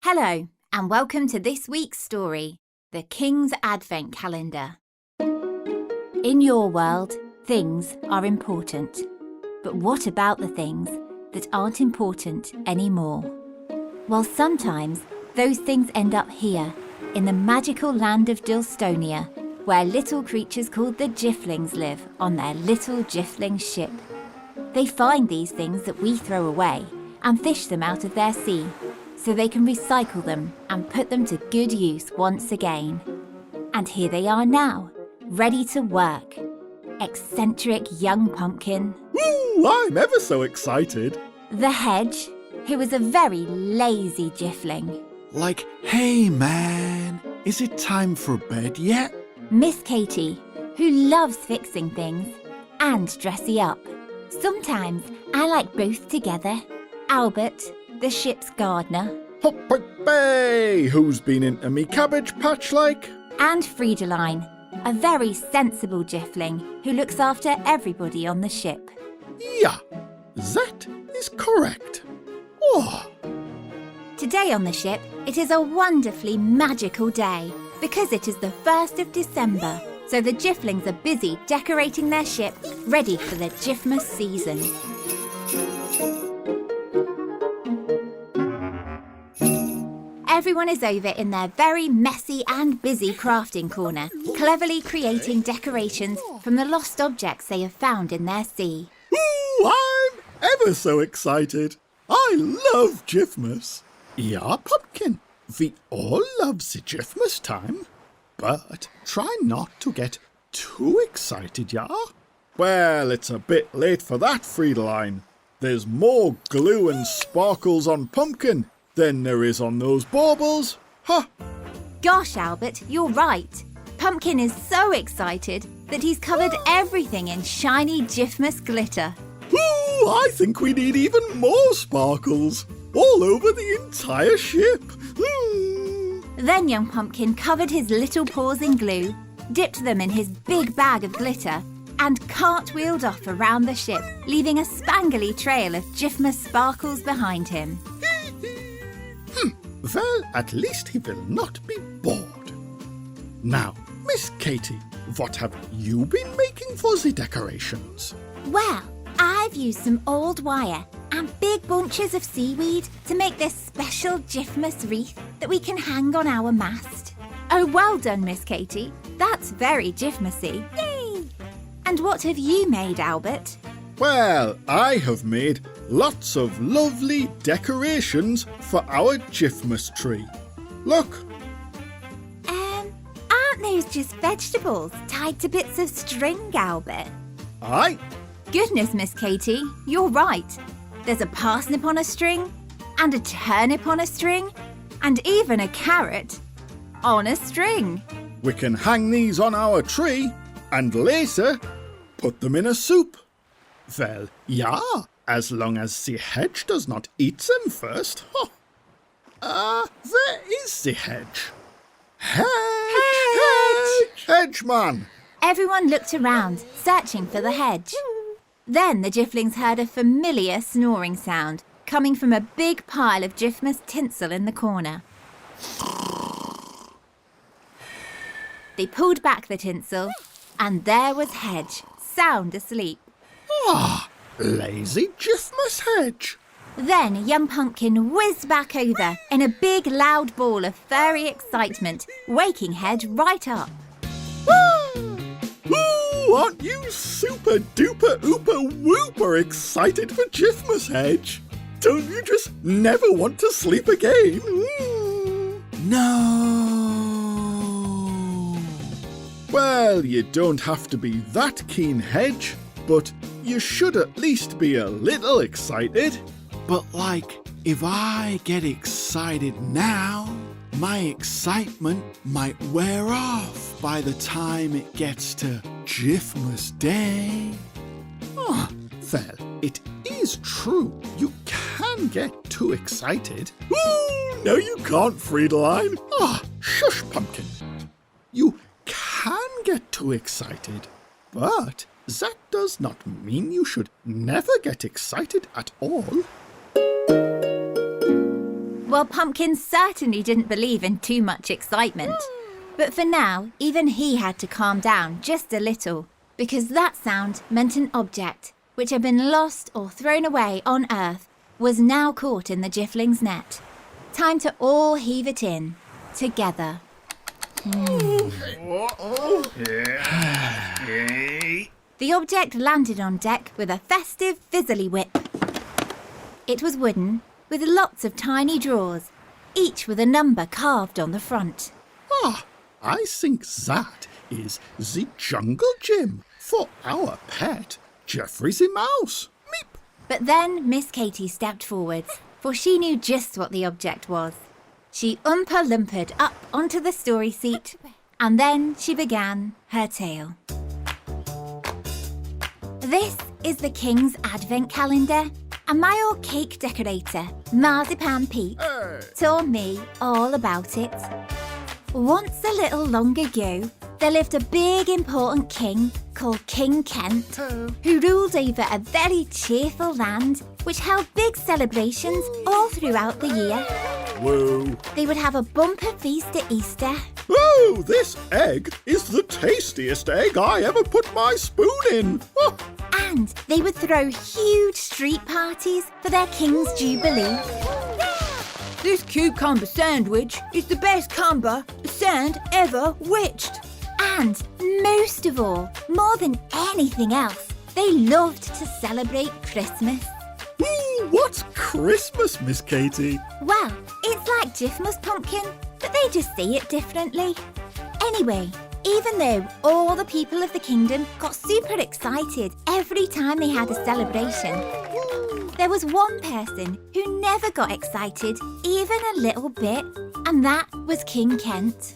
Hello, and welcome to this week's story, The King's Advent Calendar. In your world, things are important. But what about the things that aren't important anymore? Well, sometimes those things end up here, in the magical land of Dilstonia, where little creatures called the Jifflings live on their little Jiffling ship. They find these things that we throw away and fish them out of their sea, so they can recycle them and put them to good use once again. And here they are now, ready to work. Eccentric young pumpkin. Ooh, I'm ever so excited. The Hedge, who is a very lazy Jiffling. Like, hey man, is it time for bed yet? Miss Katy, who loves fixing things and dressing up. Sometimes I like both together. Albert, the ship's gardener. Hop, bay! Who's been into me cabbage patch like? And Friedeline, a very sensible Jiffling who looks after everybody on the ship. Yeah, that is correct. Oh. Today on the ship, it is a wonderfully magical day because it is the 1st of December, so the Jifflings are busy decorating their ship, ready for the Jifmas season. Everyone is over in their very messy and busy crafting corner, cleverly creating decorations from the lost objects they have found in their sea. Ooh, I'm ever so excited. I love Jifmas. Yeah, pumpkin. We all love the Jifmas time. But try not to get too excited, yeah? Well, it's a bit late for that, Friedeline. There's more glue and sparkles on pumpkin than there is on those baubles. Huh. Gosh, Albert, you're right. Pumpkin is so excited that he's covered everything in shiny Jifmas glitter. Ooh, I think we need even more sparkles all over the entire ship. Then young Pumpkin covered his little paws in glue, dipped them in his big bag of glitter, and cartwheeled off around the ship, leaving a spangly trail of Jifmas sparkles behind him. Well, at least he will not be bored. Now, Miss Katy, what have you been making for the decorations? Well, I've used some old wire and big bunches of seaweed to make this special Jifmas wreath that we can hang on our mast. Oh, well done, Miss Katy. That's very Jifmasy. Yay! And what have you made, Albert? Well, I have made lots of lovely decorations for our Jifmas tree. Look. Aren't those just vegetables tied to bits of string, Albert? Aye. Goodness, Miss Katy, you're right. There's a parsnip on a string, and a turnip on a string, and even a carrot on a string. We can hang these on our tree and later put them in a soup. Well, yeah, as long as the Hedge does not eat them first. Where is the Hedge? Hedge! Hedge, man! Everyone looked around, searching for the Hedge. Then the Jifflings heard a familiar snoring sound coming from a big pile of Jifmas tinsel in the corner. They pulled back the tinsel, and there was Hedge, sound asleep. Ah, lazy Jifmas Hedge. Then young Pumpkin whizzed back over in a big loud ball of furry excitement, waking Hedge right up. Ooh, aren't you super duper ooper whooper excited for Jifmas, Hedge? Don't you just never want to sleep again? No. Well, you don't have to be that keen, Hedge, but you should at least be a little excited. But like, if I get excited now, my excitement might wear off by the time it gets to Jifmas Day. Oh, well, it is true. You can get too excited. Ooh, no you can't, Friedeline. Shush, Pumpkin. You can get too excited, but that does not mean you should never get excited at all. Well, Pumpkin certainly didn't believe in too much excitement. But for now, even he had to calm down just a little, because that sound meant an object, which had been lost or thrown away on Earth, was now caught in the Jifflings' net. Time to all heave it in, together. The object landed on deck with a festive fizzly whip. It was wooden, with lots of tiny drawers, each with a number carved on the front. Ah, I think that is the jungle gym for our pet, Jeffrey the Mouse. Meep. But then Miss Katy stepped forwards, for she knew just what the object was. She oompa-loompered up onto the story seat, and then she began her tale. This is the King's Advent Calendar, and my old cake decorator, Marzipan Pete, told me all about it. Once a little long ago, there lived a big important king called King Kent, who ruled over a very cheerful land which held big celebrations all throughout the year. Whoa. They would have a bumper feast at Easter. Oh, this egg is the tastiest egg I ever put my spoon in. Oh. And they would throw huge street parties for their King's Jubilee. This cucumber sandwich is the best cumber sand ever witched. And most of all, more than anything else, they loved to celebrate Christmas. Ooh, what's Christmas, Miss Katy? Well, it's like Jifmas, Pumpkin, but they just say it differently. Anyway, even though all the people of the kingdom got super excited every time they had a celebration, there was one person who never got excited even a little bit, and that was King Kent.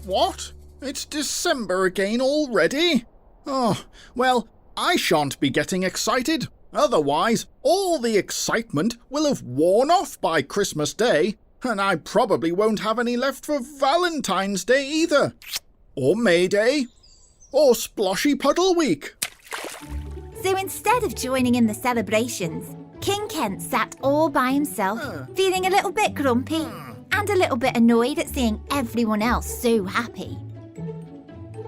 What? It's December again already? Oh, well, I shan't be getting excited. Otherwise, all the excitement will have worn off by Christmas Day, and I probably won't have any left for Valentine's Day either. Or May Day. Or Sploshy Puddle Week. So instead of joining in the celebrations, King Kent sat all by himself, feeling a little bit grumpy and a little bit annoyed at seeing everyone else so happy.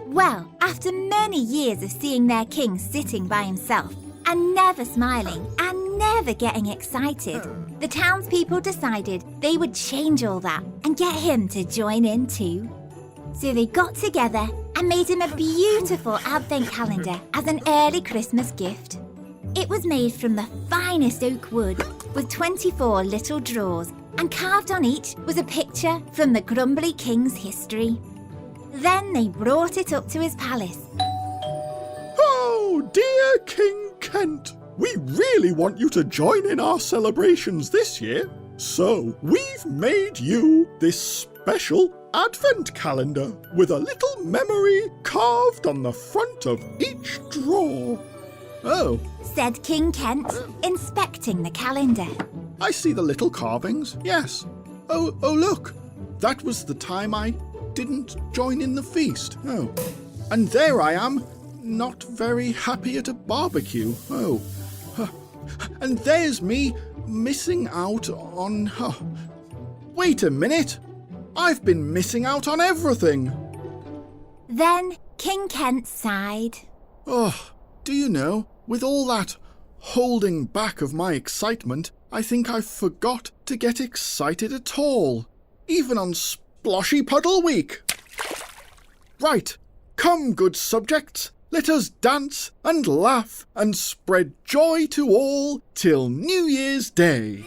Well, after many years of seeing their king sitting by himself and never smiling and never getting excited, the townspeople decided they would change all that and get him to join in too. So they got together and made him a beautiful advent calendar as an early Christmas gift. It was made from the finest oak wood with 24 little drawers, and carved on each was a picture from the grumbly king's history. Then they brought it up to his palace. Oh, dear King Kent, we really want you to join in our celebrations this year. So we've made you this special advent calendar with a little memory carved on the front of each drawer. Oh, Said King Kent, inspecting the calendar. I see the little carvings, yes. Oh, look, that was the time I didn't join in the feast. Oh, and there I am, not very happy at a barbecue. Oh, and there's me missing out on... Wait a minute, I've been missing out on everything. Then King Kent sighed. Oh, do you know, with all that holding back of my excitement, I think I forgot to get excited at all, even on Sploshy Puddle Week. Right, come, good subjects, let us dance and laugh and spread joy to all till New Year's Day.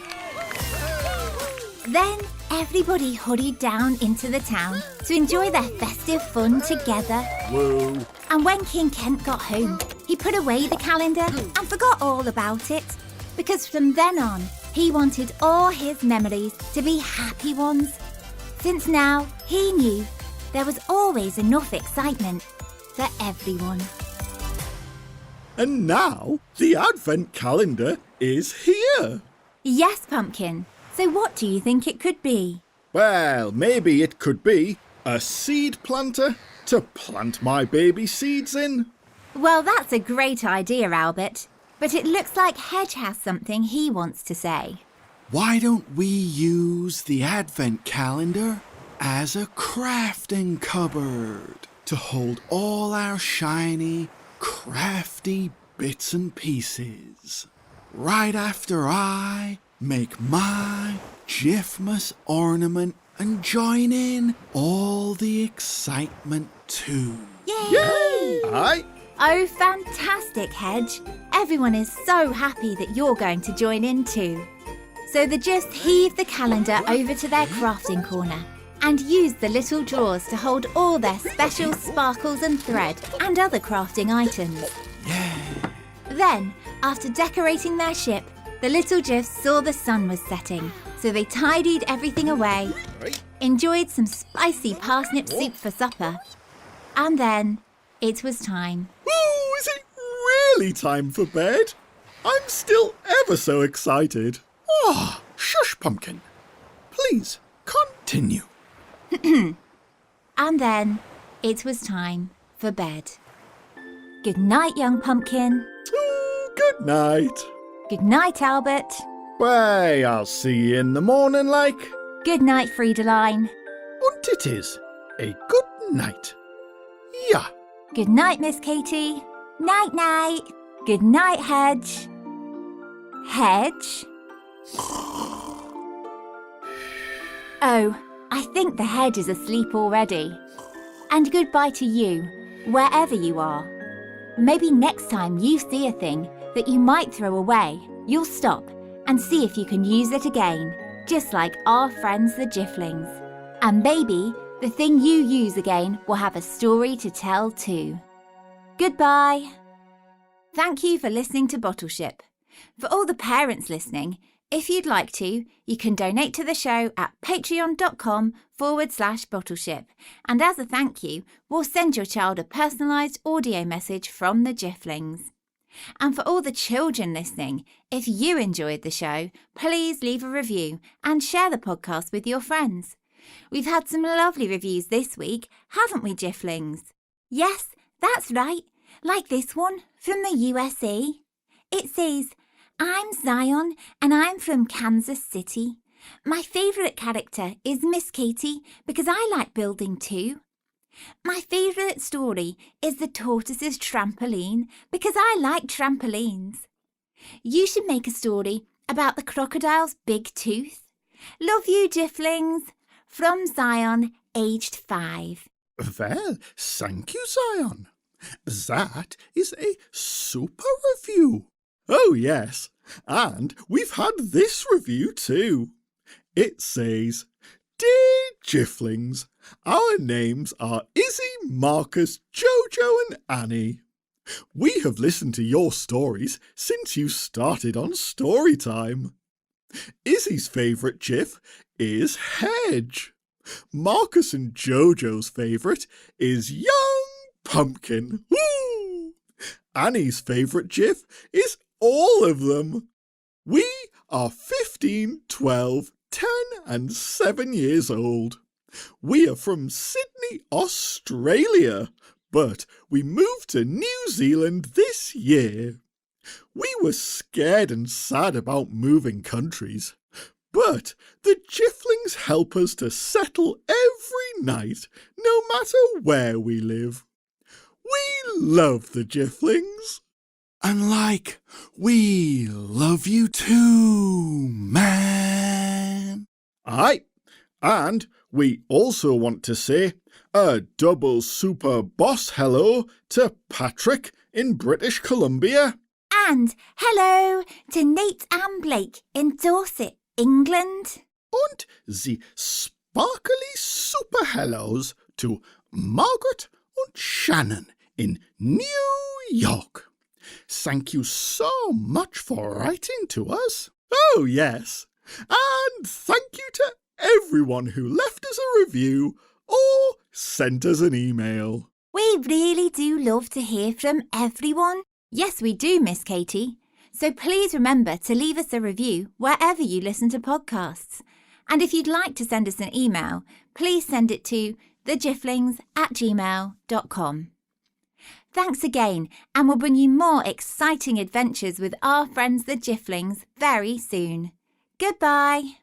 Then everybody hurried down into the town to enjoy their festive fun together. Whoa. And when King Kent got home, he put away the calendar and forgot all about it, because from then on, he wanted all his memories to be happy ones, since now he knew there was always enough excitement for everyone. And now the Advent calendar is here. Yes, Pumpkin. So what do you think it could be? Well, maybe it could be a seed planter to plant my baby seeds in. Well, that's a great idea, Albert. But it looks like Hedge has something he wants to say. why don't we use the Advent calendar as a crafting cupboard to hold all our shiny, crafty bits and pieces? Right after I make my Jifmas ornament and join in all the excitement too. Yay! Aye. Oh, fantastic, Hedge. Everyone is so happy that you're going to join in too. So the Jifs heave the calendar over to their crafting corner and use the little drawers to hold all their special sparkles and thread and other crafting items. Yeah. Then, after decorating their ship, the little Jifs saw the sun was setting, so they tidied everything away, enjoyed some spicy parsnip soup for supper, and then it was time. Ooh, is it really time for bed? I'm still ever so excited. Oh, shush, Pumpkin. Please, continue. And then it was time for bed. Good night, young pumpkin. Ooh, good night. Good night, Albert. Why, I'll see you in the morning, like. Good night, Friedeline. And it is a good night. Yeah. Good night, Miss Katy. Night, night. Good night, Hedge. Hedge? Oh, I think the hedge is asleep already. And goodbye to you, wherever you are. Maybe next time you see a thing that you might throw away, you'll stop and see if you can use it again, just like our friends the Jifflings. And maybe the thing you use again will have a story to tell too. Goodbye. Thank you for listening to Bottleship. For all the parents listening, if you'd like to, you can donate to the show at patreon.com/Bottleship. And as a thank you, we'll send your child a personalised audio message from the Jifflings. And for all the children listening, if you enjoyed the show, please leave a review and share the podcast with your friends. We've had some lovely reviews this week, haven't we, Jifflings? Yes, that's right. Like this one from the USA. It says, I'm Zion and I'm from Kansas City. My favourite character is Miss Katy because I like building too. My favourite story is The Tortoise's Trampoline because I like trampolines. You should make a story about the crocodile's big tooth. Love you, Jifflings. From Zion, aged 5. Well, thank you, Zion. That is a super review. Oh, yes. And we've had this review too. It says, Dear Jifflings, our names are Izzy, Marcus, Jojo and Annie. We have listened to your stories since you started on Storytime. Izzy's favourite Jiff is Hedge. Marcus and Jojo's favourite is Young Pumpkin. Woo! Annie's favourite Jiff is all of them. We are 15, 12, 10 and 7 years old. We are from Sydney, Australia, but we moved to New Zealand this year. We were scared and sad about moving countries, but the Jifflings help us to settle every night, no matter where we live. We love the Jifflings. And like, we love you too, man. Aye, and we also want to say a double super boss hello to Patrick in British Columbia. And hello to Nate and Blake in Dorset, England. And the sparkly super hellos to Margaret and Shannon in New York. Thank you so much for writing to us. Oh, yes. And thank you to everyone who left us a review or sent us an email. We really do love to hear from everyone. Yes, we do, Miss Katy. So please remember to leave us a review wherever you listen to podcasts. And if you'd like to send us an email, please send it to thejifflings@gmail.com. Thanks again, and we'll bring you more exciting adventures with our friends the Jifflings very soon. Goodbye.